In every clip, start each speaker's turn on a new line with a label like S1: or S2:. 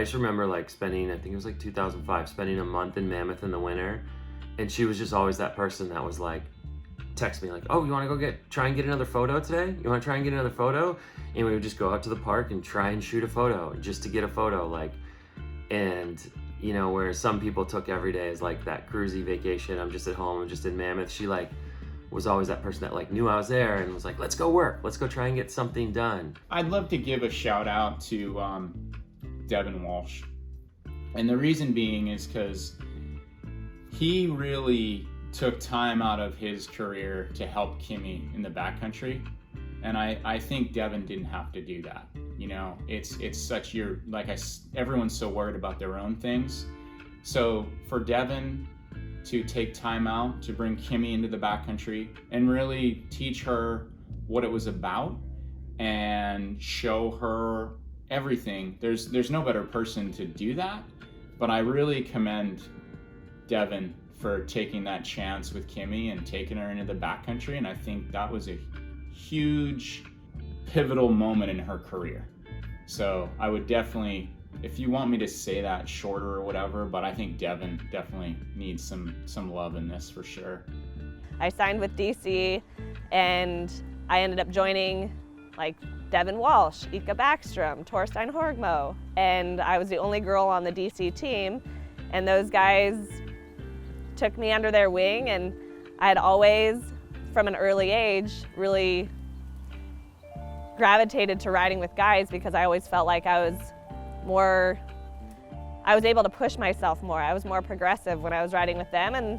S1: I just remember like spending, I think it was like 2005, spending a month in Mammoth in the winter. And she was just always that person that was like, text me like, oh, you want to go try and get another photo today? You want to try and get another photo? And we would just go out to the park and try and shoot a photo just to get a photo. Like, and you know, where some people took every day as like that cruisy vacation, I'm just at home, I'm just in Mammoth. She like was always that person that like knew I was there and was like, let's go work, let's go try and get something done.
S2: I'd love to give a shout out to Devun Walsh. And the reason being is because he really took time out of his career to help Kimmy in the backcountry. And I think Devun didn't have to do that. You know, it's such, everyone's so worried about their own things. So for Devun to take time out to bring Kimmy into the backcountry and really teach her what it was about and show her everything, there's no better person to do that. But I really commend Devun for taking that chance with Kimmy and taking her into the backcountry. And I think that was a huge pivotal moment in her career. So I would definitely, if you want me to say that shorter or whatever, but I think Devun definitely needs some love in this for sure.
S3: I signed with DC and I ended up joining like Devun Walsh, Iikka Backstrom, Torstein Horgmo, and I was the only girl on the DC team, and those guys took me under their wing, and I had always, from an early age, really gravitated to riding with guys because I always felt like I was able to push myself more. I was more progressive when I was riding with them, and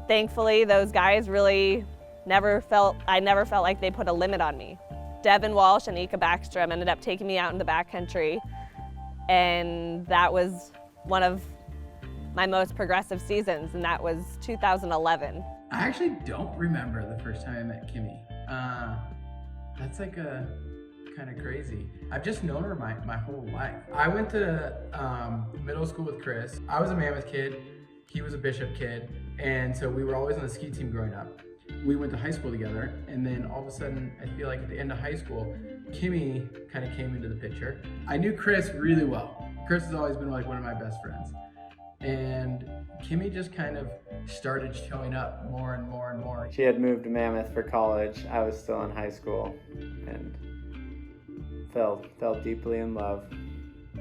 S3: thankfully those guys really I never felt like they put a limit on me. Devun Walsh and Iikka Backstrom ended up taking me out in the backcountry, and that was one of my most progressive seasons, and that was 2011.
S4: I actually don't remember the first time I met Kimmy. That's like a kind of crazy. I've just known her my whole life. I went to middle school with Chris. I was a Mammoth kid, he was a Bishop kid, and so we were always on the ski team growing up. We went to high school together, and then all of a sudden, I feel like at the end of high school, Kimmy kind of came into the picture. I knew Chris really well. Chris has always been like one of my best friends. And Kimmy just kind of started showing up more and more and more.
S5: She had moved to Mammoth for college. I was still in high school and fell deeply in love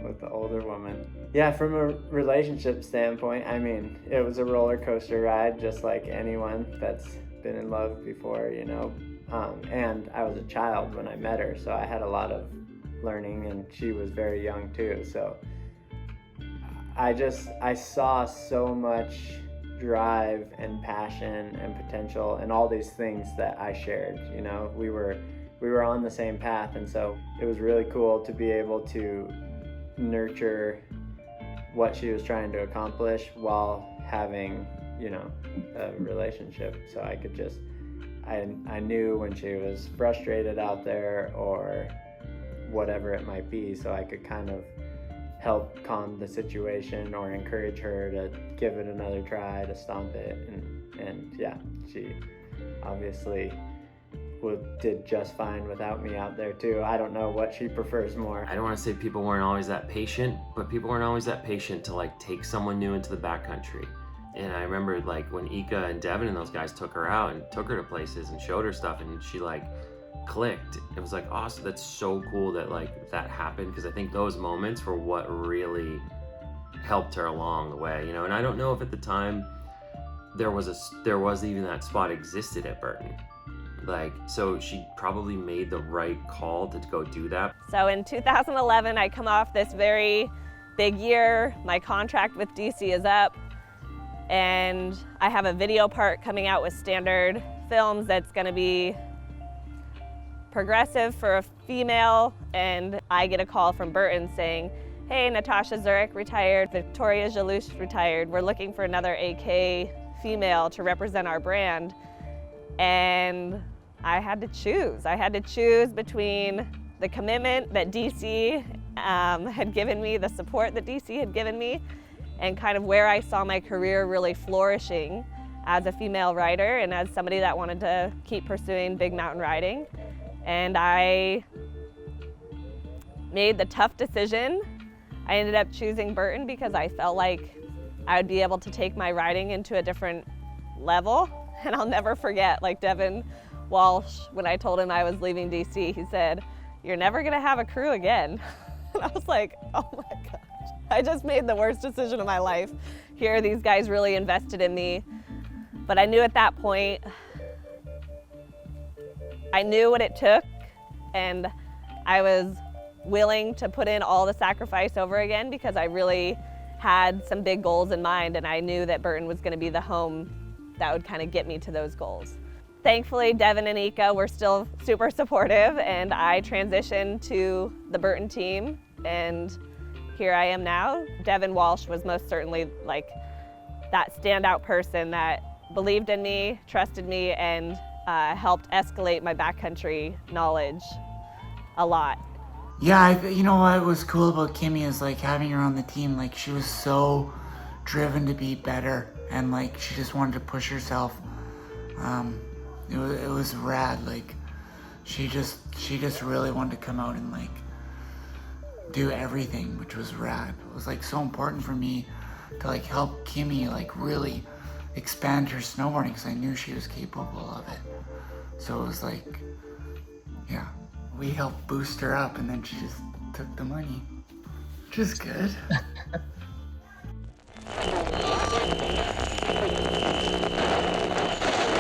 S5: with the older woman. Yeah, from a relationship standpoint, I mean, it was a roller coaster ride, just like anyone that's been in love before, you know. And I was a child when I met her, so I had a lot of learning, and she was very young too. So I saw so much drive and passion and potential and all these things that I shared. You know, we were on the same path, and so it was really cool to be able to nurture what she was trying to accomplish while having, you know, a relationship. So I could just, I knew when she was frustrated out there or whatever it might be, so I could kind of help calm the situation or encourage her to give it another try, to stomp it. And yeah, she obviously did just fine without me out there too. I don't know what she prefers more.
S1: I don't want to say people weren't always that patient, but people weren't always that patient to like take someone new into the backcountry. And I remember like when Iikka and Devun and those guys took her out and took her to places and showed her stuff, and she like clicked. It was like, awesome, that's so cool that like that happened, because I think those moments were what really helped her along the way, you know. And I don't know if at the time there was even that spot existed at Burton. Like, so she probably made the right call to go do that.
S3: So in 2011, I come off this very big year. My contract with DC is up, and I have a video part coming out with Standard Films that's gonna be progressive for a female, and I get a call from Burton saying, hey, Natasha Zurich retired, Victoria Jalouche retired, we're looking for another AK female to represent our brand. And I had to choose between the commitment that DC had given me, the support that DC had given me, and kind of where I saw my career really flourishing as a female rider and as somebody that wanted to keep pursuing big mountain riding. And I made the tough decision I ended up choosing Burton because I felt like I would be able to take my riding into a different level. And I'll never forget, like Devun Walsh, when I told him I was leaving DC, he said, "You're never gonna have a crew again." And I was like, oh my gosh, I just made the worst decision of my life. Here, these guys really invested in me. But I knew at that point, I knew what it took, and I was willing to put in all the sacrifice over again because I really had some big goals in mind, and I knew that Burton was gonna be the home that would kind of get me to those goals. Thankfully, Devun and Iikka were still super supportive, and I transitioned to the Burton team, and here I am now. Devun Walsh was most certainly like that standout person that believed in me, trusted me, and helped escalate my backcountry knowledge a lot.
S6: Yeah, you know what was cool about Kimmy is like having her on the team. Like she was so driven to be better, and like she just wanted to push herself. It was rad. Like she just really wanted to come out and like do everything, which was rad. It was like so important for me to like help Kimmy like really expand her snowboarding because I knew she was capable of it. So it was like, yeah, we helped boost her up, and then she just took the money, which is good.